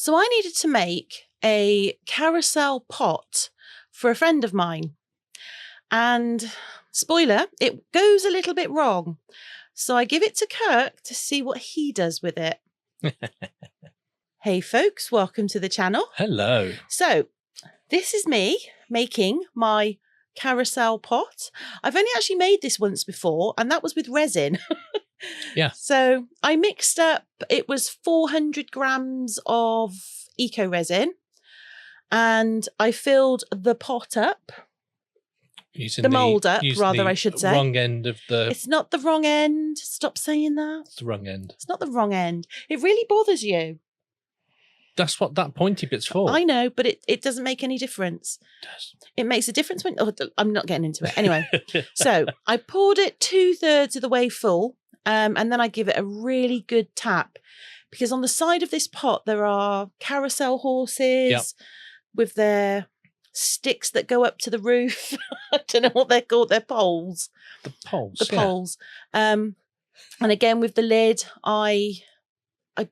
So I needed to make a carousel pot for a friend of mine. And spoiler, it goes a little bit wrong. So I give it to Kirk to see what he does with it. Hey folks, welcome to the channel. Hello. So this is me making my carousel pot. I've only actually made this once before, and that was with resin. Yeah. So I mixed up, it was 400 grams of eco resin, and I filled the pot up. Using the mould up, using rather, the I should say. Wrong end of the... It's not the wrong end. Stop saying that. It's the wrong end. It's not the wrong end. It really bothers you. That's what that pointy bit's for. I know, but it doesn't make any difference. It does. It makes a difference when... Oh, I'm not getting into it. Anyway, so I poured it 2/3 of the way full, and then I give it a really good tap. Because on the side of this pot, there are carousel horses with their sticks that go up to the roof. I don't know what they're called. They're poles. The poles. The poles. And again, with the lid, I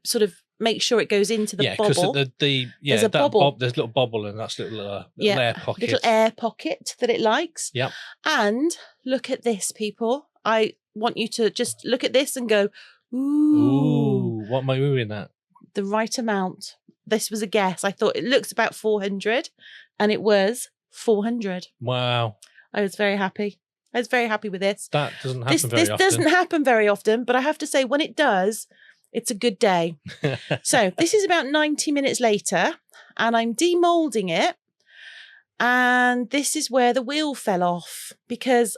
sort of make sure it goes into the bobble. There's a bobble. There's a little bobble, and that's a little air pocket. Little air pocket that it likes. Yep. And look at this, people. I want you to just look at this and go, ooh. Ooh, what am I moving at? The right amount. This was a guess. I thought it looks about 400, and it was 400. Wow. I was very happy. I was very happy with this. That doesn't happen very often. This doesn't happen very often, but I have to say, when it does, it's a good day. So this is about 90 minutes later, and I'm demoulding it. And this is where the wheel fell off, because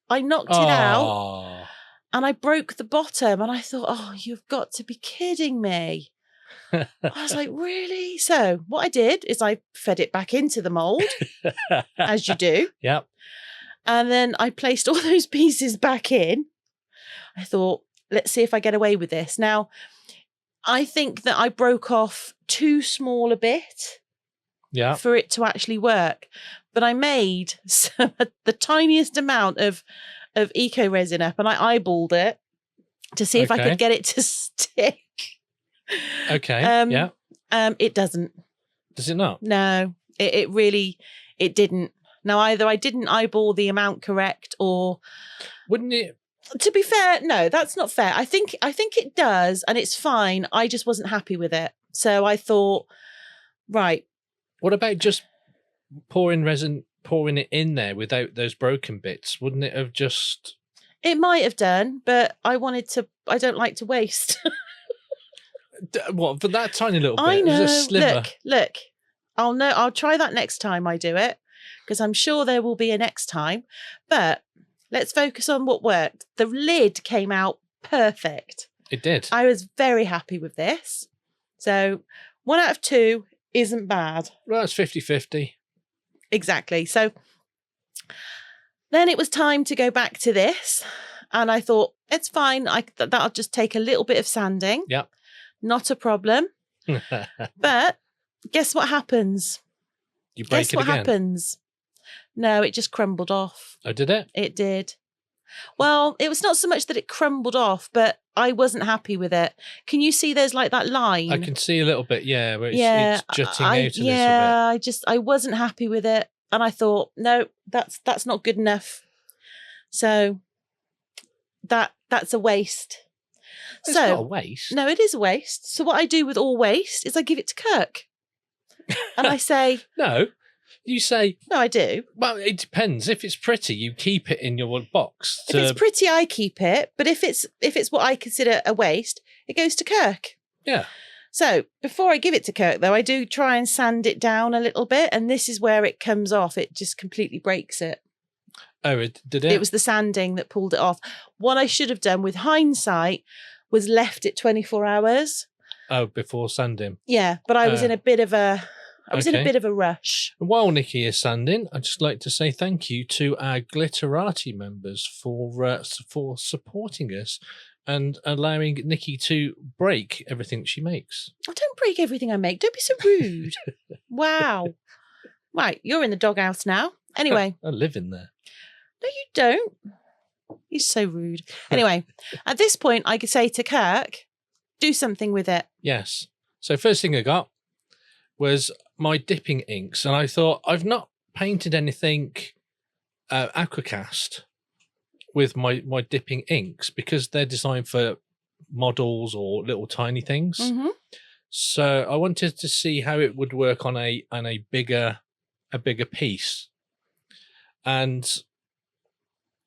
I knocked it out and I broke the bottom, and I thought, oh, you've got to be kidding me. I was like, really? So what I did is I fed it back into the mould, as you do. Yep. And then I placed all those pieces back in. I thought, let's see if I get away with this. Now, I think that I broke off too small a bit for it to actually work. But I made the tiniest amount of eco resin up, and I eyeballed it to see if I could get it to stick. Okay. It doesn't. Does it not? No, it really didn't. Now, either I didn't eyeball the amount correct, or wouldn't it? To be fair, no, that's not fair. I think it does, and it's fine. I just wasn't happy with it, so I thought, right. What about just pouring it in there without those broken bits? Wouldn't it have just? It might have done, but I don't like to waste. What, for that tiny little bit? I know. A sliver. Look. I'll try that next time I do it, because I'm sure there will be a next time. But let's focus on what worked. The lid came out perfect. It did. I was very happy with this. So 1 out of 2 isn't bad. Well, it's 50-50. Exactly. So then it was time to go back to this, and I thought, it's fine. That'll just take a little bit of sanding. Yep. Not a problem. But guess what happens? You break it again? Guess what happens? No, it just crumbled off. Oh, did it? It did. Well, it was not so much that it crumbled off, but I wasn't happy with it. Can you see there's like that line? I can see a little bit, where it's jutting out a little bit. I wasn't happy with it. And I thought, no, that's not good enough. So that's a waste. It's not a waste. No, it is a waste. So what I do with all waste is I give it to Kirk. And I say... No, you say... No, I do. Well, it depends. If it's pretty, you keep it in your box. If it's pretty, I keep it. But if it's what I consider a waste, it goes to Kirk. Yeah. So before I give it to Kirk, though, I do try and sand it down a little bit. And this is where it comes off. It just completely breaks it. Oh, did it? It was the sanding that pulled it off. What I should have done with hindsight was left it 24 hours. Oh, before sanding. Yeah, but I was in a bit of a rush. While Nikki is sanding, I'd just like to say thank you to our Glitterati members for supporting us and allowing Nikki to break everything she makes. I don't break everything I make. Don't be so rude. Wow. Right, you're in the doghouse now. Anyway. I live in there. No, you don't. You're so rude. Anyway, at this point, I could say to Kirk, do something with it. Yes. So first thing I got was my dipping inks. And I thought, I've not painted anything AquaCast with my dipping inks because they're designed for models or little tiny things. Mm-hmm. So I wanted to see how it would work on a bigger piece. And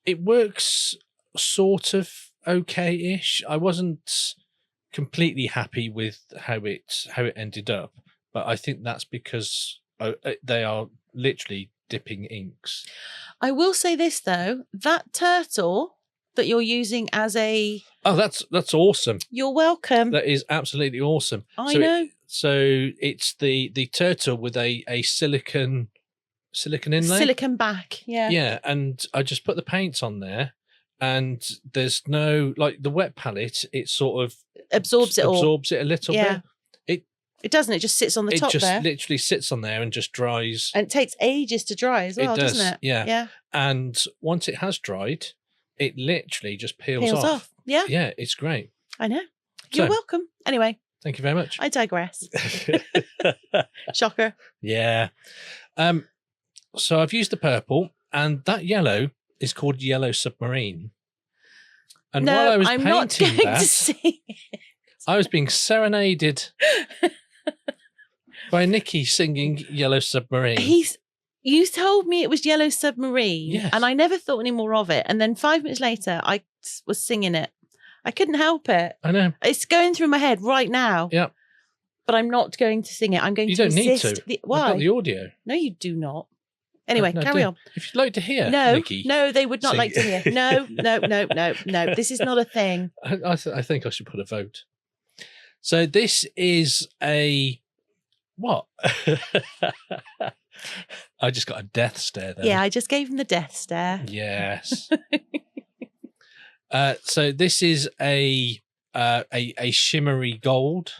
it works sort of okay-ish. I wasn't completely happy with how it ended up, but I think that's because they are literally dipping inks. I will say this though, that turtle that you're using as a... Oh, that's awesome. You're welcome. That is absolutely awesome. I know. So it's the turtle with a silicon inlay. Silicon back, yeah. Yeah, and I just put the paints on there, and there's no, like the wet palette, it sort of absorbs it a little bit. It doesn't, it just sits on the top there. It just literally sits on there and just dries. And it takes ages to dry as well, doesn't it? Yeah. And once it has dried, it literally just peels off. Yeah. Yeah, it's great. I know. You're welcome. Anyway. Thank you very much. I digress. Shocker. Yeah. So I've used the purple, and that yellow is called Yellow Submarine. And while I was I'm painting not going that, to see it. I was being serenaded by Nikki singing Yellow Submarine. You told me it was Yellow Submarine, yes. And I never thought any more of it. And then 5 minutes later, I was singing it. I couldn't help it. I know. It's going through my head right now. Yeah. But I'm not going to sing it. I'm going you to don't need resist to. Why? I've got the audio. No, you do not. Anyway, No, carry on. If you'd like to hear, no, Nikki. No, they would not sing. like to hear. No. This is not a thing. I think I should put a vote. So this is a... What? I just got a death stare there. Yeah, I just gave him the death stare. Yes. So this is a shimmery gold.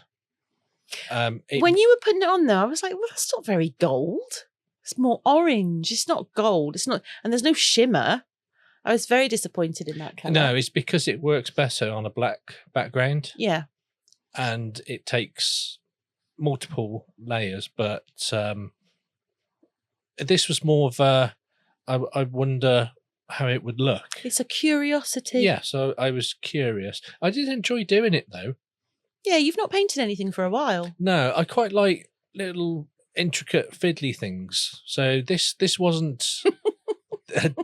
When you were putting it on there, I was like, well, that's not very gold. It's more orange. It's not gold. It's not, and there's no shimmer. I was very disappointed in that colour. No, it's because it works better on a black background. Yeah. And it takes multiple layers, but this was more of a, I wonder how it would look. It's a curiosity. Yeah, so I was curious. I did enjoy doing it though. Yeah, you've not painted anything for a while. No, I quite like little intricate fiddly things. So this wasn't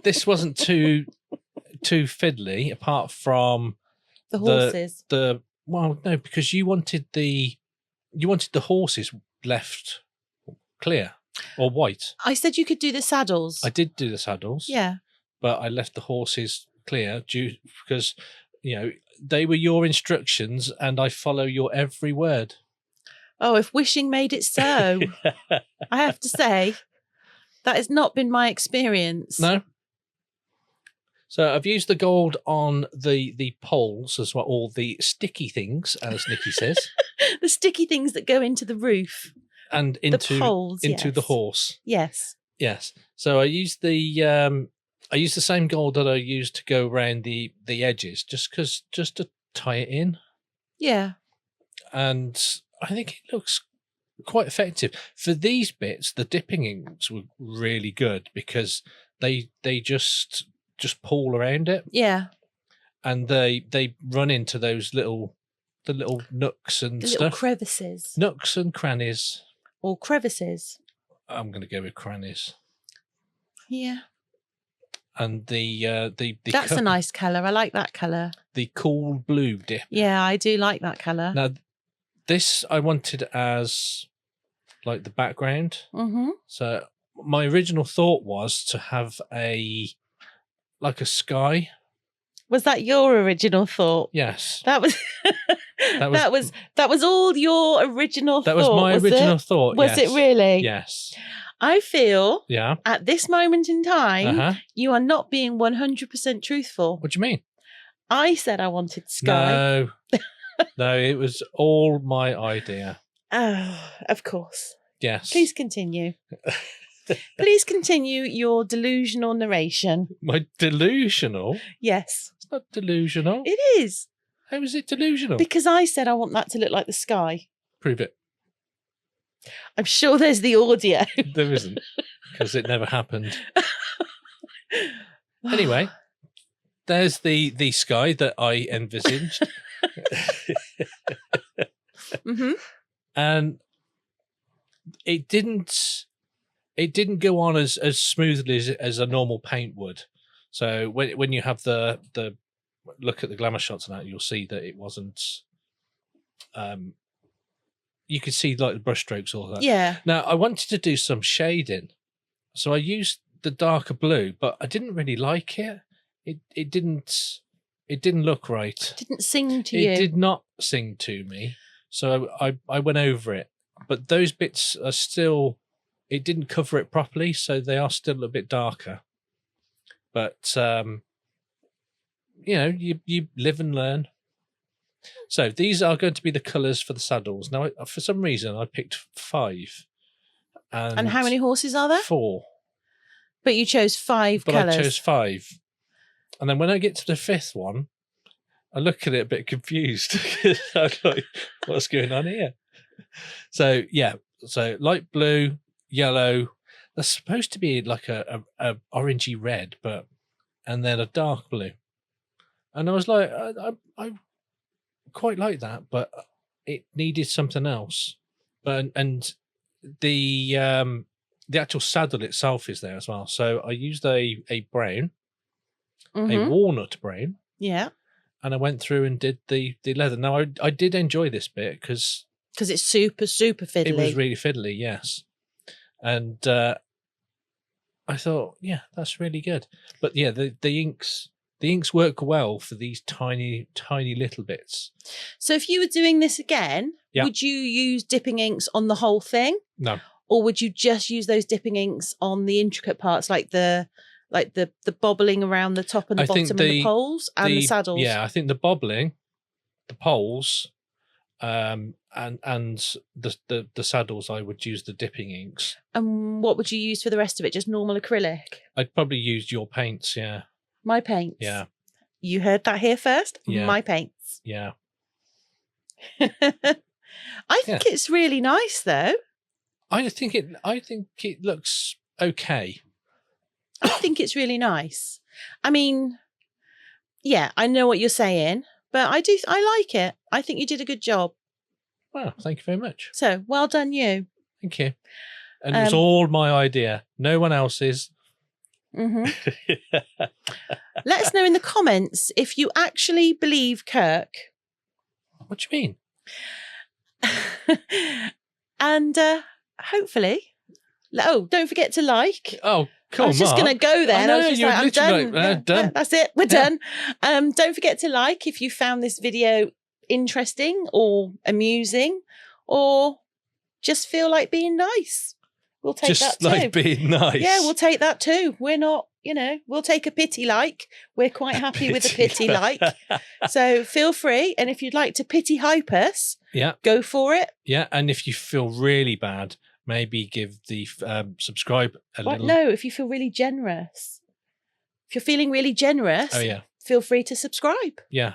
this wasn't too fiddly, apart from the horses. Well, no, because you wanted the horses left clear or white. I said you could do the saddles. I did do the saddles. Yeah. But I left the horses clear because, you know, they were your instructions and I follow your every word. Oh, if wishing made it so. I have to say, that has not been my experience. No. So I've used the gold on the poles as well, all the sticky things, as Nikki says. The sticky things that go into the roof. And into the poles, into yes. the horse. Yes. Yes. So I used the same gold that I used to go around the edges, just to tie it in. Yeah. And I think it looks quite effective. For these bits, the dipping inks were really good because they just pull around it. Yeah. And they run into those little nooks and stuff. Little crevices. Nooks and crannies. Or crevices. I'm going to go with crannies. Yeah. And the that's a nice colour. I like that colour. The cool blue dip. Yeah, I do like that colour. Now, this I wanted as like the background. Mm-hmm. So my original thought was to have a sky. Was that your original thought? Yes. That was that was all your original thought. That was my original thought. Was it really? Yes. I feel at this moment in time, you are not being 100% truthful. What do you mean? I said I wanted sky. No. No, it was all my idea. Oh, of course. Yes. Please continue. Please continue your delusional narration. My delusional? Yes. It's not delusional. It is. How is it delusional? Because I said I want that to look like the sky. Prove it. I'm sure there's the audio. There isn't, because it never happened. Anyway, there's the sky that I envisaged. Mm-hmm. And it didn't go on as smoothly as a normal paint would. So when you have the look at the glamour shots and that, you'll see that it wasn't. You could see like the brush strokes, all that. Yeah. Now I wanted to do some shading, so I used the darker blue, but I didn't really like it. It didn't look right. Didn't sing to you. It did not sing to me. So I went over it, but those bits are still. It didn't cover it properly, so they are still a bit darker. But you live and learn. So these are going to be the colours for the saddles. Now, for some reason, I picked 5. And how many horses are there? 4. But you chose 5 But colours. I chose 5. And then when I get to the 5th one, I look at it a bit confused. I'm like, what's going on here? So, yeah. So light blue, yellow. That's supposed to be like a orangey red, and then a dark blue. And I was like, I quite like that, but it needed something else. And the actual saddle itself is there as well. So I used a brown, a walnut brown. Yeah. And I went through and did the leather. Now I did enjoy this bit because it's super, super fiddly. It was really fiddly, yes. And I thought, yeah, that's really good. But yeah, the inks work well for these tiny, tiny little bits. So if you were doing this again, would you use dipping inks on the whole thing? No. Or would you just use those dipping inks on the intricate parts, like the bobbling around the top and the bottom and the poles and the saddles? Yeah, I think the bobbling, the poles, and the saddles, I would use the dipping inks. And what would you use for the rest of it? Just normal acrylic? I'd probably use your paints, yeah. My paints? Yeah. You heard that here first? Yeah. My paints. Yeah. I think it's really nice, though. I think it looks okay. I think it's really nice. I mean, yeah, I know what you're saying, but I like it. I think you did a good job. Well, thank you very much. So, well done you. Thank you. And it was all my idea. No one else's. Mm-hmm. Let us know in the comments if you actually believe Kirk. What do you mean? And hopefully, don't forget to like. Oh, cool. I was just going to go there. No, I was just like, I'm done. Done. That's it. We're done. Don't forget to like if you found this video interesting or amusing, or just feel like being nice. We'll take that too. Just like being nice. Yeah, we'll take that too. We're not, we'll take a pity like. We're quite happy with a pity like. So feel free. And if you'd like to pity hype us, go for it. Yeah. And if you feel really bad, maybe give the subscribe a little. No, if you feel really generous. If you're feeling really generous, feel free to subscribe. Yeah.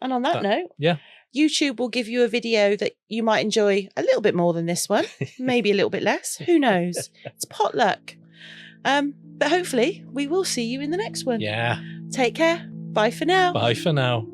And on that note, yeah. YouTube will give you a video that you might enjoy a little bit more than this one, maybe a little bit less. Who knows? It's potluck. But hopefully we will see you in the next one. Yeah. Take care. Bye for now. Bye for now.